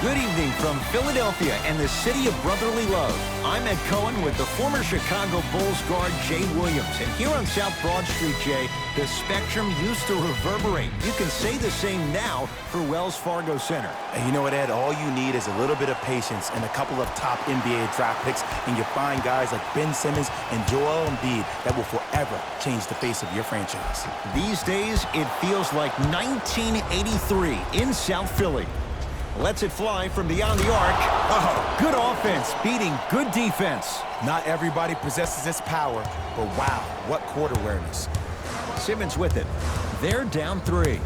Good evening from Philadelphia and the city of brotherly love. I'm Ed Cohen with the former Chicago Bulls guard Jay Williams. And here on South Broad Street, Jay, the spectrum used to reverberate. You can say the same now for Wells Fargo Center. And you know what, Ed? All you need is a little bit of patience and a couple of top NBA draft picks, and you find guys like Ben Simmons and Joel Embiid that will forever change the face of your franchise. These days, it feels like 1983 in South Philly. Lets it fly from beyond the arc. Oh, good offense beating good defense. Not everybody possesses this power, but wow, what court awareness. Simmons with it. They're down 3.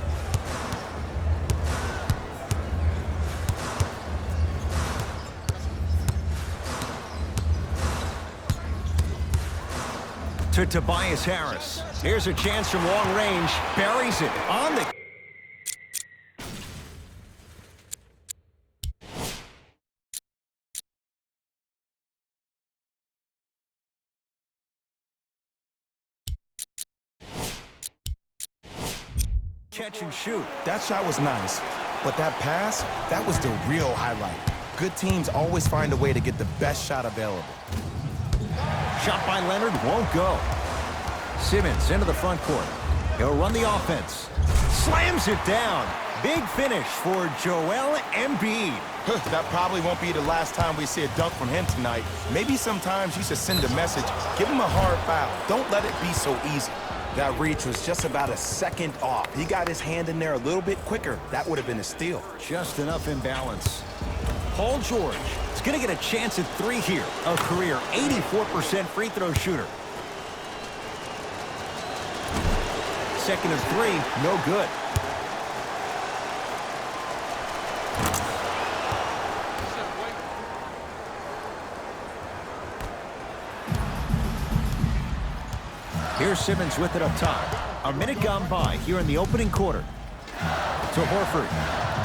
To Tobias Harris. Here's a chance from long range. Buries it on the... catch and shoot. That shot was nice, but that pass, that was the real highlight. Good teams always find a way to get the best shot available. Shot by Leonard won't go. Simmons into the front court. He'll run the offense. Slams it down. Big finish for Joel Embiid. That probably won't be the last time we see a dunk from him tonight. Maybe sometimes you should send a message. Give him a hard foul. Don't let it be so easy. That reach was just about a second off. He got his hand in there a little bit quicker. That would have been a steal. Just enough imbalance. Paul George is going to get a chance at 3 here. A career 84% free throw shooter. Second of 3, no good. Here's Simmons with it up top. A minute gone by here in the opening quarter. To Horford.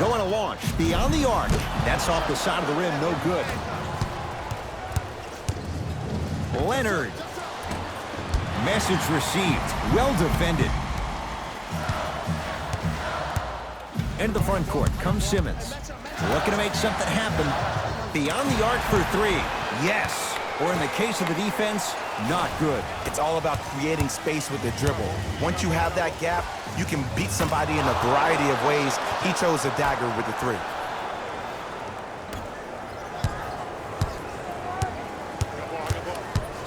Going to launch beyond the arc. That's off the side of the rim. No good. Leonard. Message received. Well defended. Into the front court comes Simmons. Looking to make something happen. Beyond the arc for 3. Yes. Or in the case of the defense, not good. It's all about creating space with the dribble. Once you have that gap, you can beat somebody in a variety of ways. He chose a dagger with the 3.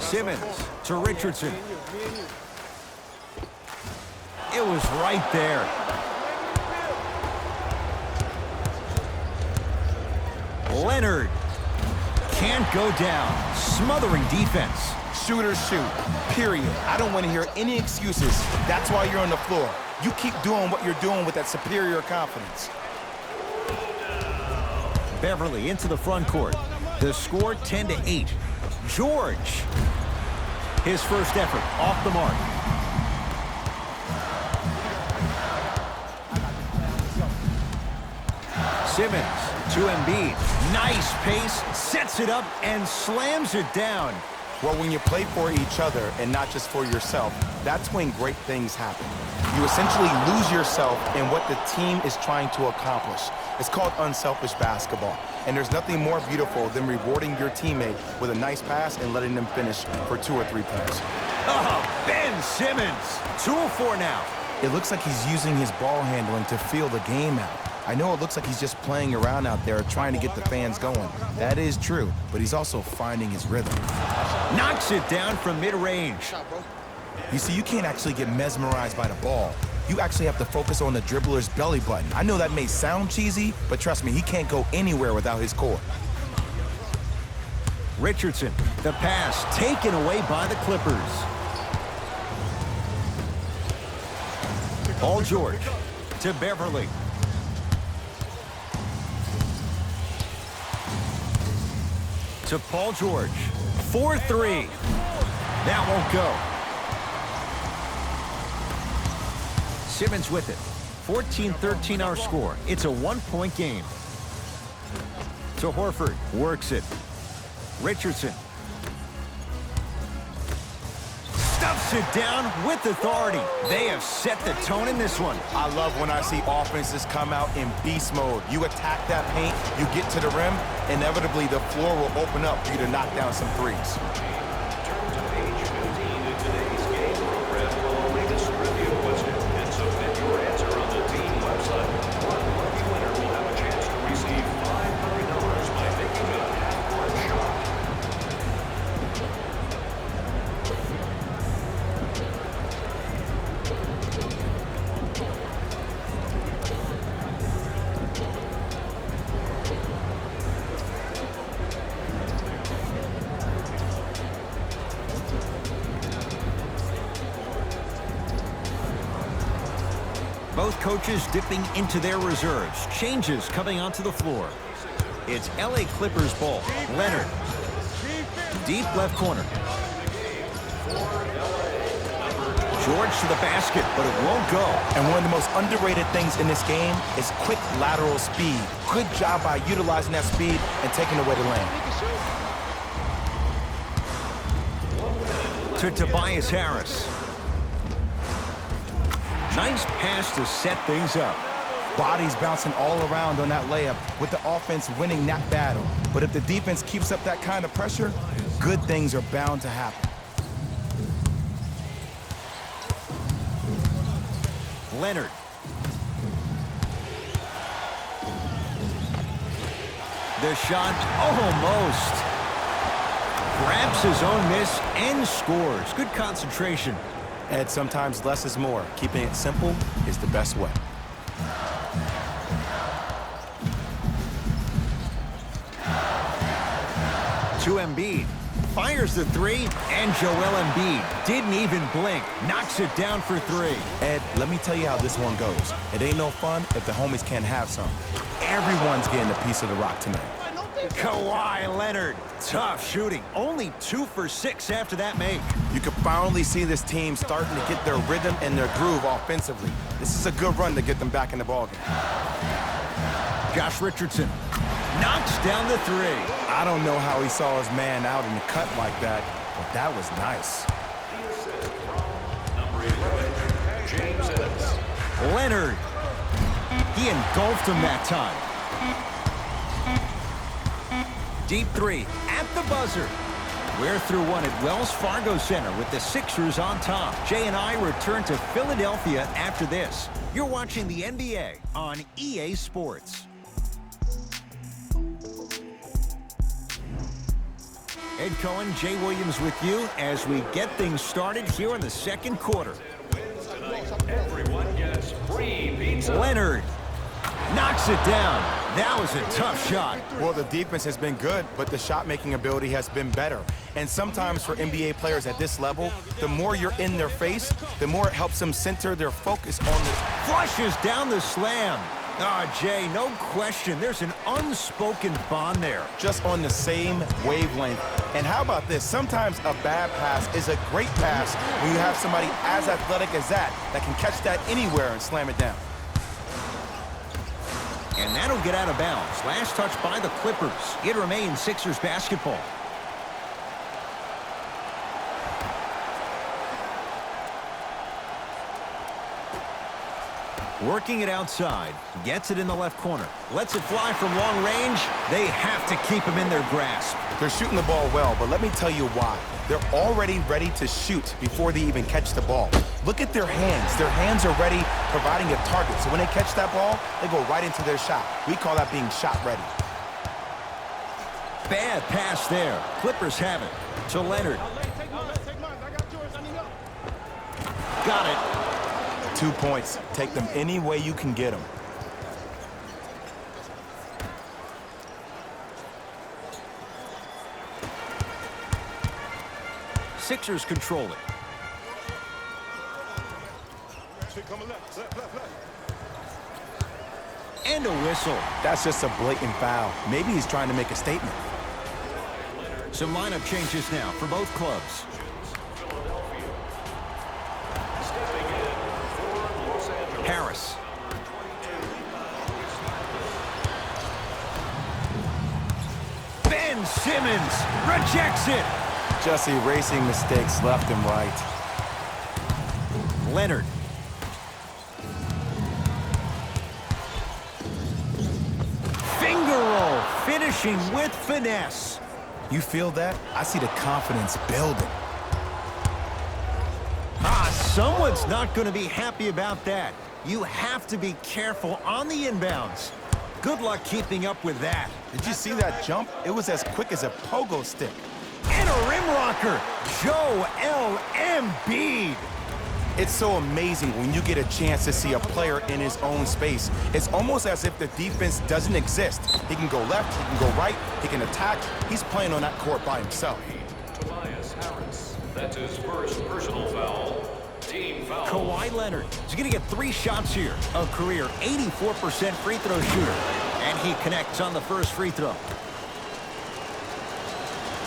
Simmons to Richardson. It was right there. Leonard can't go down. Smothering defense. Shooters shoot, period. I don't want to hear any excuses. That's why you're on the floor. You keep doing what you're doing with that superior confidence. Beverly into the front court. The score 10-8. George. His first effort off the mark. Simmons to Embiid. Nice pace, sets it up, and slams it down. Well, when you play for each other and not just for yourself, that's when great things happen. You essentially lose yourself in what the team is trying to accomplish. It's called unselfish basketball. And there's nothing more beautiful than rewarding your teammate with a nice pass and letting them finish for 2 or 3 points. Oh, Ben Simmons. 2 of 4 now. It looks like he's using his ball handling to feel the game out. I know it looks like he's just playing around out there trying to get the fans going. That is true, but he's also finding his rhythm. Knocks it down from mid-range. You see, you can't actually get mesmerized by the ball. You actually have to focus on the dribbler's belly button. I know that may sound cheesy, but trust me, he can't go anywhere without his core. Richardson, the pass taken away by the Clippers. Paul George to Beverly. To Paul George. 4-3. That won't go. Simmons with it. 14-13 our score. It's a 1-point game. To Horford. Works it. Richardson. Stuffs Knocks it down with authority. They have set the tone in this one. I love when I see offenses come out in beast mode. You attack that paint, you get to the rim, inevitably the floor will open up for you to knock down some threes. Both coaches dipping into their reserves. Changes coming onto the floor. It's LA Clippers ball. Leonard. Deep left corner. George to the basket, but it won't go. And one of the most underrated things in this game is quick lateral speed. Good job by utilizing that speed and taking away the lane. To Tobias Harris. Nice pass to set things up. Bodies bouncing all around on that layup with the offense winning that battle. But if the defense keeps up that kind of pressure, good things are bound to happen. Leonard. The shot almost. Grabs his own miss and scores. Good concentration. Ed, sometimes less is more. Keeping it simple is the best way. To Embiid. Fires the three, and Joel Embiid didn't even blink. Knocks it down for three. Ed, let me tell you how this one goes. It ain't no fun if the homies can't have some. Everyone's getting a piece of the rock tonight. Kawhi Leonard. Tough shooting. Only 2 for 6 after that make. You can finally see this team starting to get their rhythm and their groove offensively. This is a good run to get them back in the ballgame. Josh Richardson knocks down the three. I don't know how he saw his man out in the cut like that, but that was nice. Leonard. He engulfed him that time. Deep three at the buzzer. We're through one at Wells Fargo Center with the Sixers on top. Jay and I return to Philadelphia after this. You're watching the NBA on EA Sports. Ed Cohen, Jay Williams with you as we get things started here in the second quarter. Everyone gets free pizza. Leonard knocks it down. That was a tough shot. Well, the defense has been good, but the shot-making ability has been better. And sometimes for NBA players at this level, the more you're in their face, the more it helps them center their focus on the... Flushes down the slam. Jay, no question. There's an unspoken bond there. Just on the same wavelength. And how about this? Sometimes a bad pass is a great pass when you have somebody as athletic as that can catch that anywhere and slam it down. And that'll get out of bounds. Last touch by the Clippers. It remains Sixers basketball. Working it outside. Gets it in the left corner. Lets it fly from long range. They have to keep him in their grasp. They're shooting the ball well, but let me tell you why. They're already ready to shoot before they even catch the ball. Look at their hands. Their hands are ready, providing a target. So when they catch that ball, they go right into their shot. We call that being shot ready. Bad pass there. Clippers have it. To Leonard. Got it. 2 points. Take them any way you can get them. Sixers control it. And a whistle. That's just a blatant foul. Maybe he's trying to make a statement. Some lineup changes now for both clubs. Harris. Ben Simmons rejects it. Just erasing mistakes left and right. Leonard. Finger roll, finishing with finesse. You feel that? I see the confidence building. Someone's not going to be happy about that. You have to be careful on the inbounds. Good luck keeping up with that. Did you see that jump? It was as quick as a pogo stick. And a rim rocker, Joel Embiid. It's so amazing when you get a chance to see a player in his own space. It's almost as if the defense doesn't exist. He can go left, he can go right, he can attack. He's playing on that court by himself. Tobias Harris. That's his first personal foul. Team foul. Kawhi Leonard is going to get 3 shots here. A career 84% free throw shooter. And he connects on the first free throw.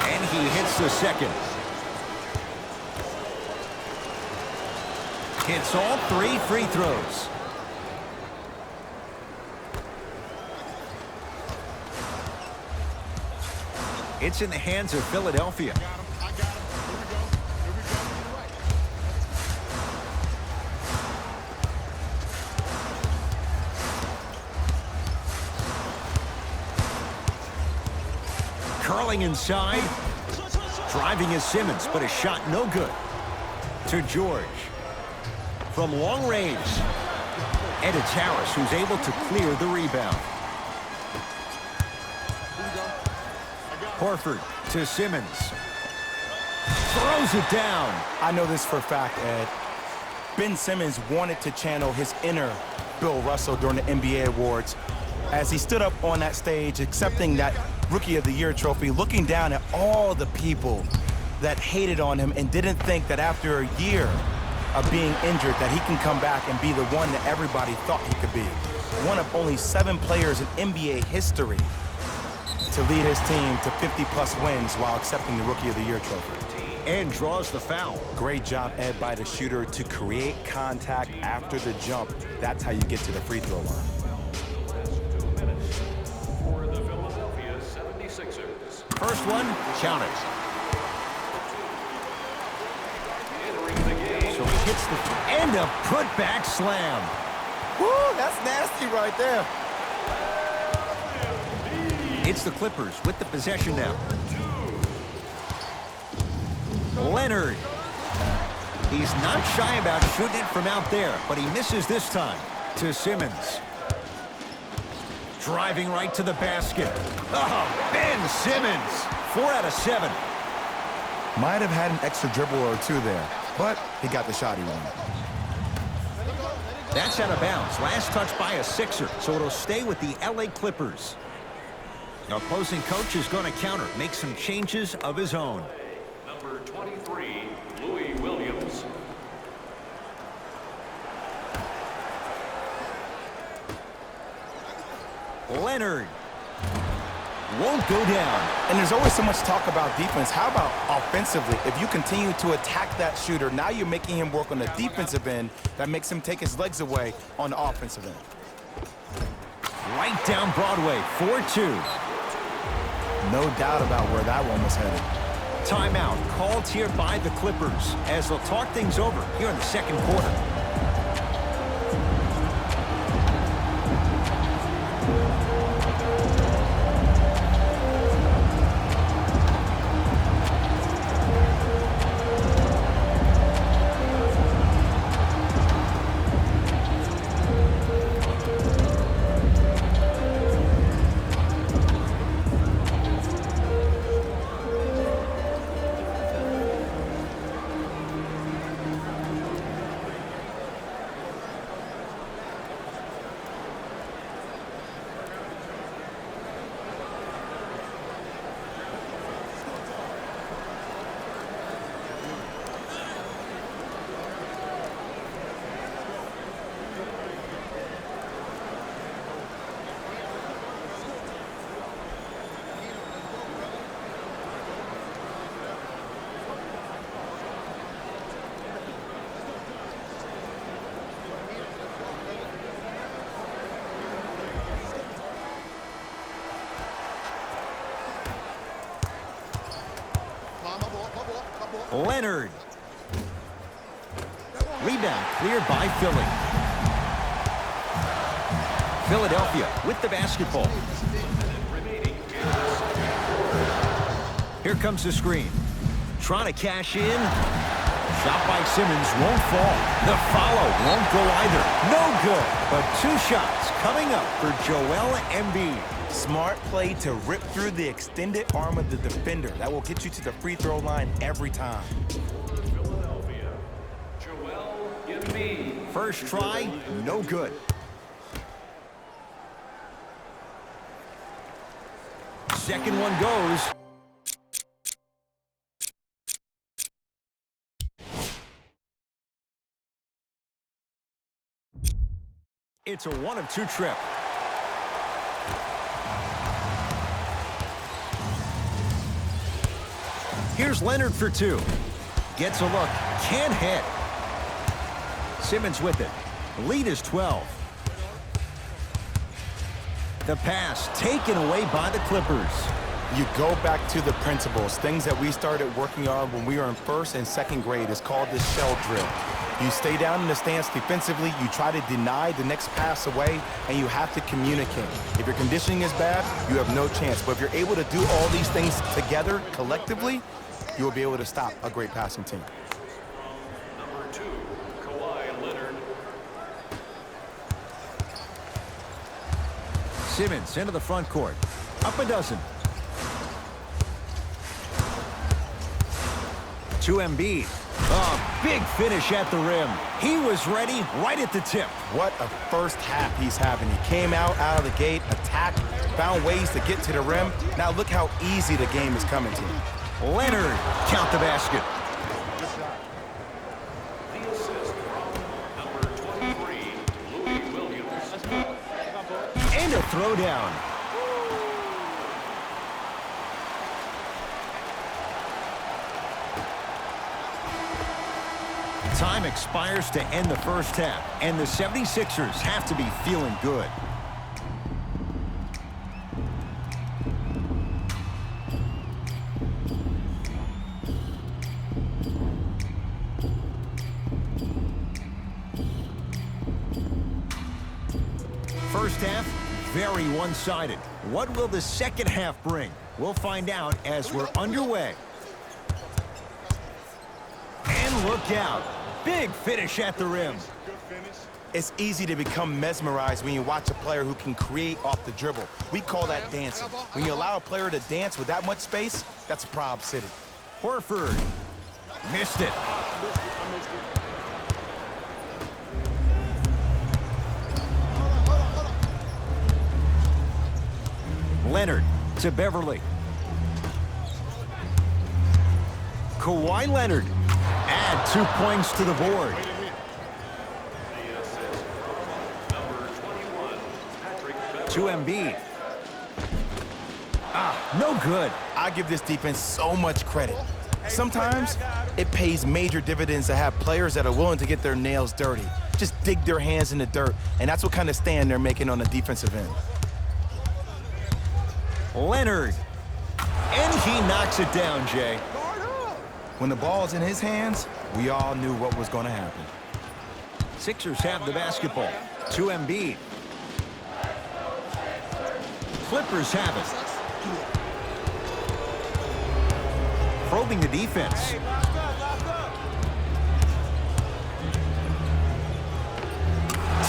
And he hits the second. Hits all 3 free throws. It's in the hands of Philadelphia. Curling inside. Driving is Simmons, but his shot no good. To George. From long range. And it's Harris who's able to clear the rebound. Horford to Simmons. Throws it down. I know this for a fact, Ed. Ben Simmons wanted to channel his inner Bill Russell during the NBA Awards as he stood up on that stage accepting that Rookie of the Year trophy, looking down at all the people that hated on him and didn't think that after a year of being injured that he can come back and be the one that everybody thought he could be. One of only 7 players in NBA history to lead his team to 50-plus wins while accepting the Rookie of the Year trophy. And draws the foul. Great job, Ed, by the shooter to create contact after the jump. That's how you get to the free throw line. Last 2 minutes for the Philadelphia 76ers. First one, count it. Entering the game. So he hits the and a putback slam. Woo, that's nasty right there. It's the Clippers with the possession now. Leonard. He's not shy about shooting it from out there, but he misses this time. To Simmons. Driving right to the basket. Oh, Ben Simmons. 4 out of 7. Might have had an extra dribble or 2 there, but he got the shot he wanted. That's out of bounds. Last touch by a Sixer, so it'll stay with the LA Clippers. The opposing coach is going to counter, make some changes of his own. Number 23, Louis Williams. Leonard won't go down. And there's always so much talk about defense. How about offensively? If you continue to attack that shooter, now you're making him work on the defensive end. That makes him take his legs away on the offensive end. Right down Broadway, 4-2. No doubt about where that one was headed. Timeout called here by the Clippers as they'll talk things over here in the second quarter. Leonard. Rebound cleared by Philly. Philadelphia with the basketball. Here comes the screen. Trying to cash in. Shot by Simmons won't fall. The follow won't go either. No good. But 2 shots coming up for Joel Embiid. Smart play to rip through the extended arm of the defender. That will get you to the free throw line every time. Philadelphia, Joel Embiid. First try, no good. Second one goes. It's a 1-of-2 trip. Here's Leonard for 2. Gets a look. Can't hit. Simmons with it. Lead is 12. The pass taken away by the Clippers. You go back to the principles, things that we started working on when we were in 1st and 2nd grade. It's called the shell drill. You stay down in the stance defensively, you try to deny the next pass away, and you have to communicate. If your conditioning is bad, you have no chance. But if you're able to do all these things together, collectively, you will be able to stop a great passing team. Number 2, Kawhi Leonard. Simmons into the front court. Up a dozen. To Embiid. A big finish at the rim. He was ready right at the tip. What a first half he's having. He came out of the gate, attacked, found ways to get to the rim. Now look how easy the game is coming to him. Leonard, count the basket. The assist from number 23, Louis Williams. And a throwdown. Time expires to end the first half, and the 76ers have to be feeling good. First half, very one-sided. What will the second half bring? We'll find out as we're underway. And look out. Big finish at the rim. It's easy to become mesmerized when you watch a player who can create off the dribble. We call that dancing. When you allow a player to dance with that much space, that's a Prob City. Horford missed it. Leonard to Beverly. Kawhi Leonard add 2 points to the board. To Embiid. No good. I give this defense so much credit. Sometimes it pays major dividends to have players that are willing to get their nails dirty, just dig their hands in the dirt, and that's what kind of stand they're making on the defensive end. Leonard. And he knocks it down, Jay. When the ball's in his hands, we all knew what was going to happen. Sixers have the basketball. To Embiid. Clippers have it. Probing the defense.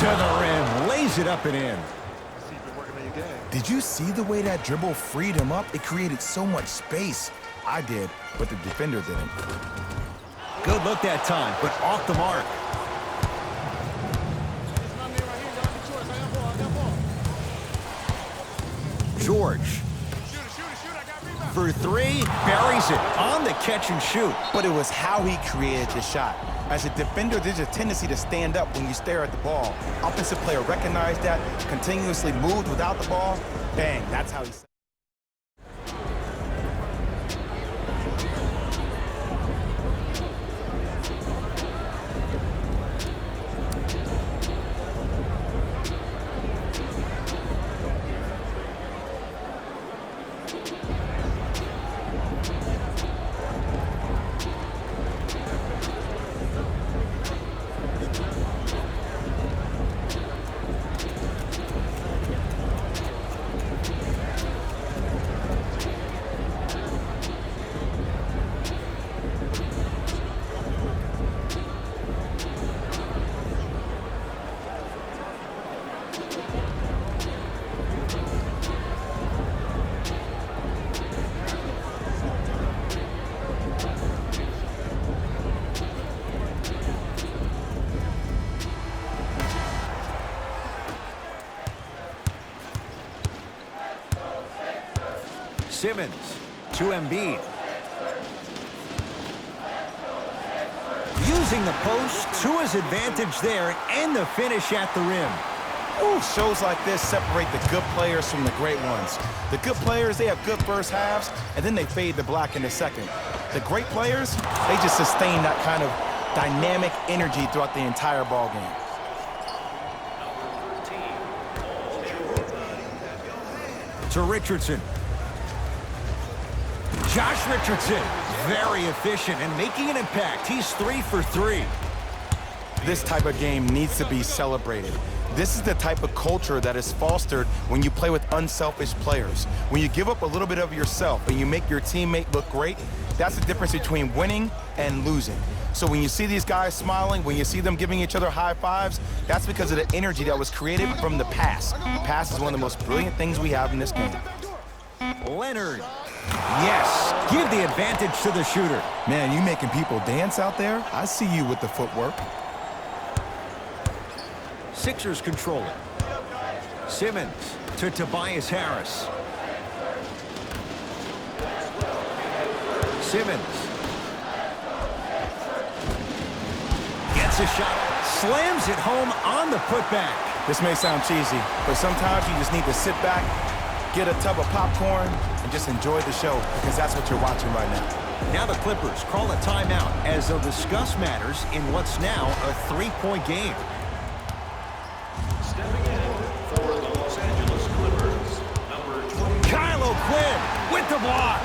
To the rim. Lays it up and in. Did you see the way that dribble freed him up? It created so much space. I did, but the defender didn't. Good look that time, but off the mark. George. For 3, buries it on the catch and shoot. But it was how he created the shot. As a defender, there's a tendency to stand up when you stare at the ball. Offensive player recognized that, continuously moved without the ball. Bang, that's how he... Simmons to Embiid. Using the post to his advantage there, and the finish at the rim. Ooh, shows like this separate the good players from the great ones. The good players, they have good first halves, and then they fade to black in the second. The great players, they just sustain that kind of dynamic energy throughout the entire ball game. To Richardson. Josh Richardson, very efficient and making an impact. He's 3 for 3. This type of game needs to be celebrated. This is the type of culture that is fostered when you play with unselfish players. When you give up a little bit of yourself and you make your teammate look great, that's the difference between winning and losing. So when you see these guys smiling, when you see them giving each other high fives, that's because of the energy that was created from the pass. The pass is one of the most brilliant things we have in this game. Leonard. Yes, give the advantage to the shooter. Man, you making people dance out there? I see you with the footwork. Sixers control it. Simmons to Tobias Harris. Simmons gets a shot, slams it home on the putback. This may sound cheesy, but sometimes you just need to sit back, get a tub of popcorn, and just enjoy the show, because that's what you're watching right now. Now the Clippers call a timeout as they'll discuss matters in what's now a 3-point game. Stepping in for the Los Angeles Clippers, number 20. Kyle O'Quinn with the block.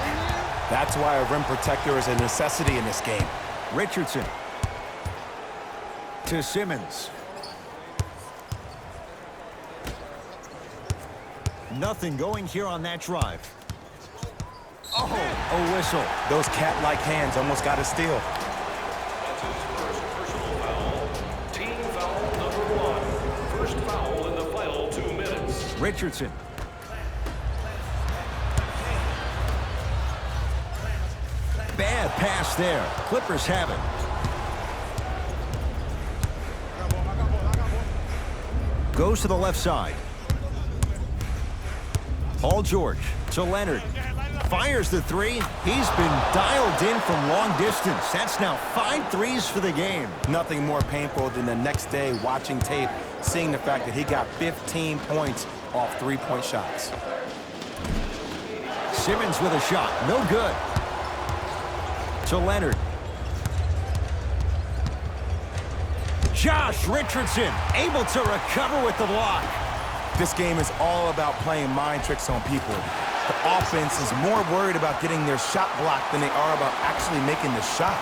That's why a rim protector is a necessity in this game. Richardson to Simmons. Nothing going here on that drive. Oh, a whistle. Those cat-like hands almost got a steal. That's his first personal foul. Team foul number 1. First foul in the final 2 minutes. Richardson. Bad pass there. Clippers have it. Goes to the left side. Paul George to Leonard. Fires the 3. He's been dialed in from long distance. That's now 5 threes for the game. Nothing more painful than the next day watching tape, seeing the fact that he got 15 points off 3-point shots. Simmons with a shot. No good. To Leonard. Josh Richardson able to recover with the block. This game is all about playing mind tricks on people. The offense is more worried about getting their shot blocked than they are about actually making the shot.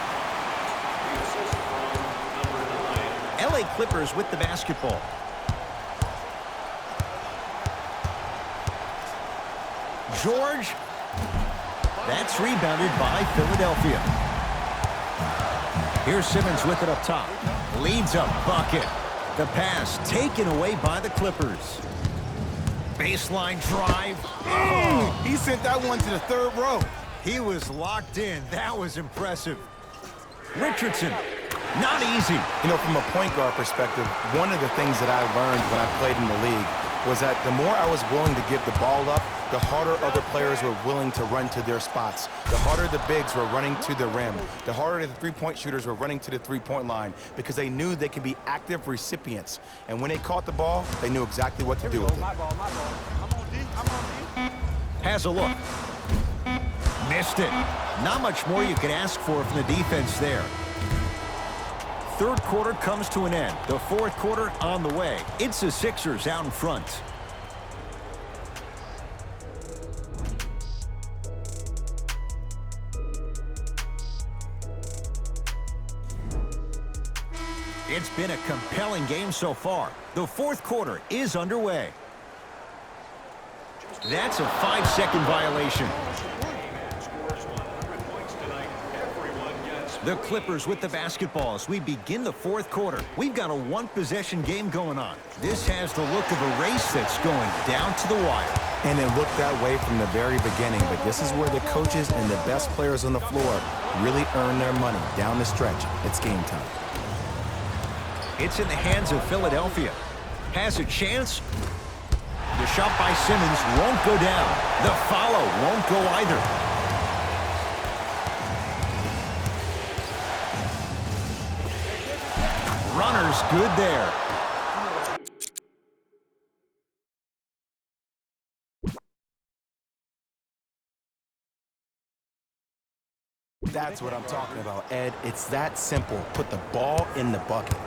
The assist from number 9. LA Clippers with the basketball. George. That's rebounded by Philadelphia. Here's Simmons with it up top. Leads a bucket. The pass taken away by the Clippers. Baseline drive. He sent that one to the third row. He was locked in. That was impressive. Richardson. Not easy. You know, from a point guard perspective, one of the things that I learned when I played in the league was that the more I was willing to give the ball up, the harder other players were willing to run to their spots. The harder the bigs were running to the rim. The harder the three-point shooters were running to the three-point line because they knew they could be active recipients. And when they caught the ball, they knew exactly what to do with it. Has a look. Missed it. Not much more you can ask for from the defense there. Third quarter comes to an end. The fourth quarter on the way. It's the Sixers out in front. It's been a compelling game so far. The fourth quarter is underway. That's a 5-second violation. The Clippers with the basketball as we begin the fourth quarter. We've got a one-possession game going on. This has the look of a race that's going down to the wire. And it looked that way from the very beginning, but this is where the coaches and the best players on the floor really earn their money. Down the stretch, it's game time. It's in the hands of Philadelphia. Has a chance. The shot by Simmons won't go down. The follow won't go either. Runner's good there. That's what I'm talking about, Ed. It's that simple. Put the ball in the bucket.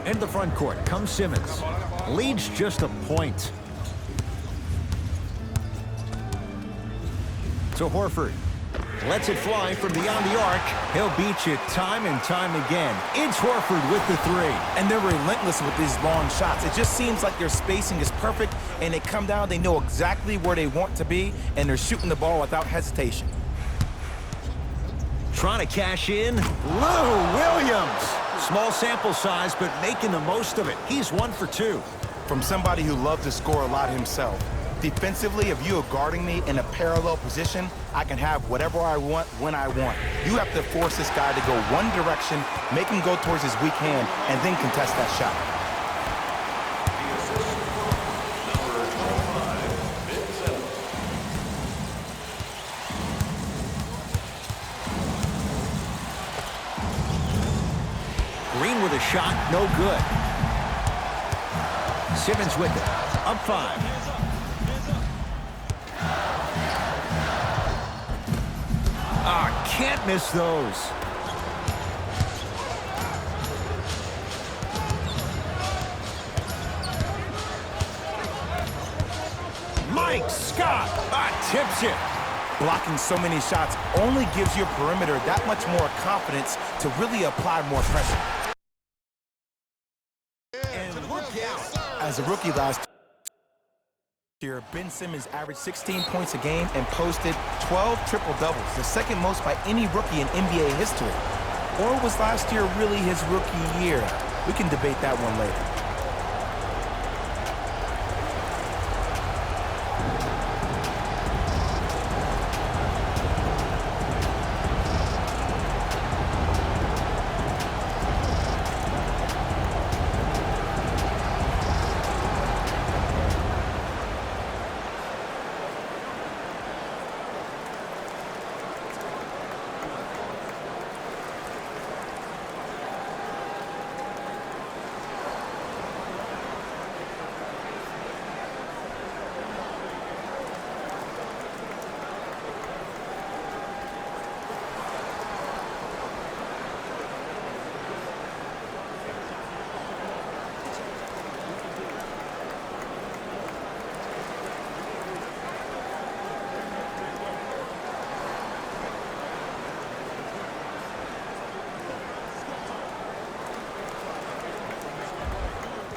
Into the front court comes Simmons. Leads just a point. To Horford. Lets it fly from beyond the arc. He'll beat you time and time again. It's Horford with the three. And they're relentless with these long shots. It just seems like their spacing is perfect, and they come down, they know exactly where they want to be, and they're shooting the ball without hesitation. Trying to cash in, Lou Williams. Small sample size, but making the most of it. He's 1 for 2. From somebody who loves to score a lot himself. Defensively, if you are guarding me in a parallel position, I can have whatever I want when I want. You have to force this guy to go one direction, make him go towards his weak hand, and then contest that shot. Green with a shot, no good. Simmons with it, up 5. Can't miss those. Mike Scott tips it. Blocking so many shots only gives your perimeter that much more confidence to really apply more pressure. And look out. As a rookie last year, Ben Simmons averaged 16 points a game and posted 12 triple-doubles, the second most by any rookie in NBA history. Or was last year really his rookie year? We can debate that one later.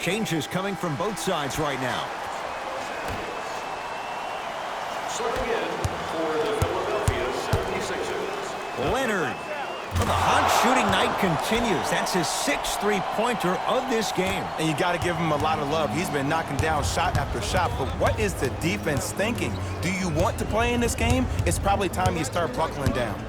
Changes coming from both sides right now. Serving in for the Philadelphia 76ers. Leonard. Well, the hot shooting night continues. That's his 6th three-pointer of this game. And you got to give him a lot of love. He's been knocking down shot after shot. But what is the defense thinking? Do you want to play in this game? It's probably time you start buckling down.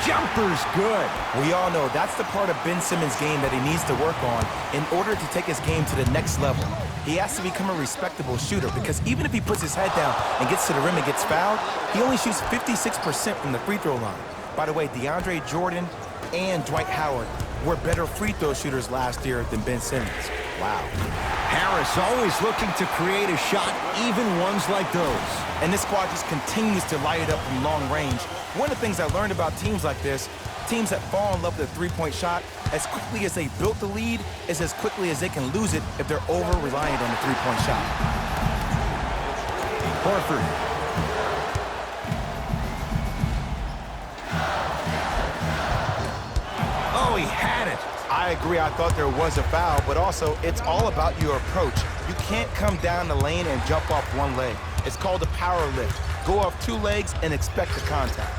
Jumper's good. We all know that's the part of Ben Simmons' game that he needs to work on in order to take his game to the next level. He has to become a respectable shooter because even if he puts his head down and gets to the rim and gets fouled, he only shoots 56% from the free throw line. By the way, DeAndre Jordan and Dwight Howard were better free throw shooters last year than Ben Simmons. Wow. Harris always looking to create a shot, even ones like those. And this squad just continues to light it up from long range. One of the things I learned about teams like this, teams that fall in love with a three-point shot, as quickly as they built the lead, is as quickly as they can lose it if they're over-reliant on the three-point shot. Horford. Oh, he had it. I agree, I thought there was a foul, but also it's all about your approach. You can't come down the lane and jump off one leg. It's called a power lift. Go off two legs and expect the contact.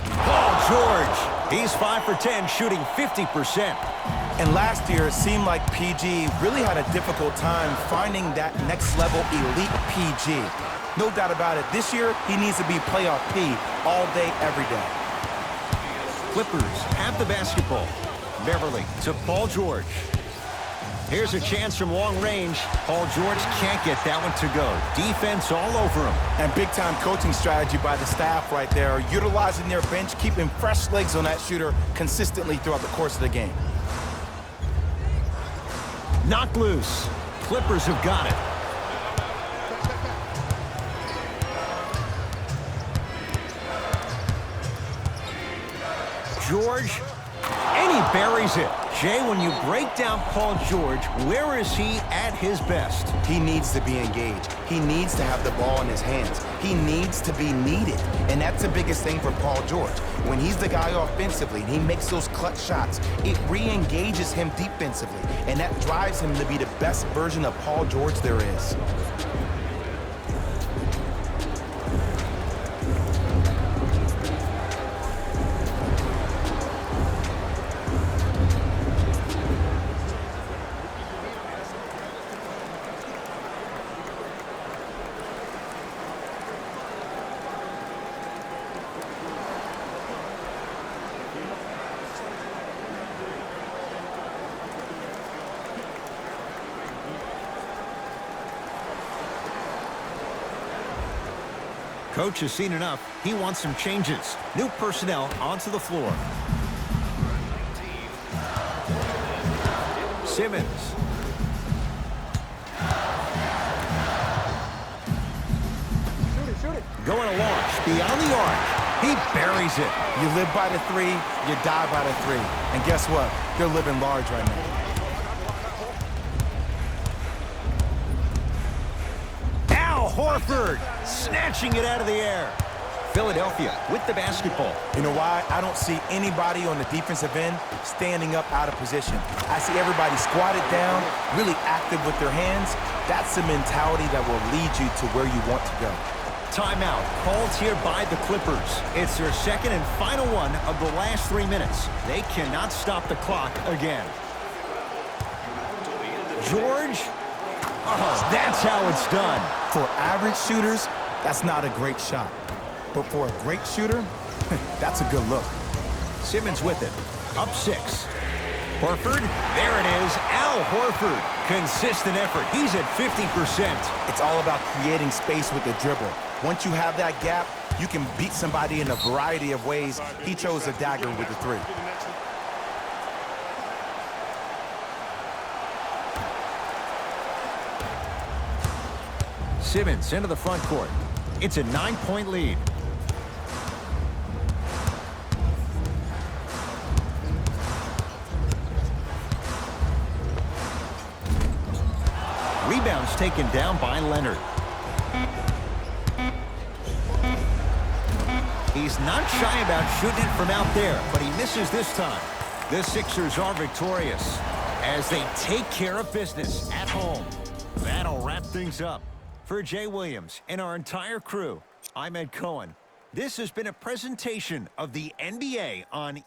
Paul George. He's 5 for 10, shooting 50%. And last year, it seemed like PG really had a difficult time finding that next-level elite PG. No doubt about it, this year, he needs to be playoff P all day, every day. Clippers have the basketball. Beverly to Paul George. Here's a chance from long range. Paul George can't get that one to go. Defense all over him. And big-time coaching strategy by the staff right there, utilizing their bench, keeping fresh legs on that shooter consistently throughout the course of the game. Knocked loose. Clippers have got it. George, and he buries it. Jay, when you break down Paul George, where is he at his best? He needs to be engaged. He needs to have the ball in his hands. He needs to be needed. And that's the biggest thing for Paul George. When he's the guy offensively and he makes those clutch shots, it re-engages him defensively. And that drives him to be the best version of Paul George there is. Coach has seen enough. He wants some changes. New personnel onto the floor. Simmons. Going to launch beyond the arc. He buries it. You live by the three, you die by the three. And guess what? They're living large right now. Horford snatching it out of the air. Philadelphia with the basketball. You know why? I don't see anybody on the defensive end standing up out of position. I see everybody squatted down, really active with their hands. That's the mentality that will lead you to where you want to go. Timeout called here by the Clippers. It's their second and final one of the last 3 minutes. They cannot stop the clock again. George. Oh, that's how it's done. For average shooters, that's not a great shot. But for a great shooter, that's a good look. Simmons with it. Up 6. Horford. There it is. Al Horford. Consistent effort. He's at 50%. It's all about creating space with the dribble. Once you have that gap, you can beat somebody in a variety of ways. He chose a dagger with the three. Simmons into the front court. It's a 9-point lead. Rebounds taken down by Leonard. He's not shy about shooting it from out there, but he misses this time. The Sixers are victorious as they take care of business at home. That'll wrap things up. For Jay Williams and our entire crew, I'm Ed Cohen. This has been a presentation of the NBA on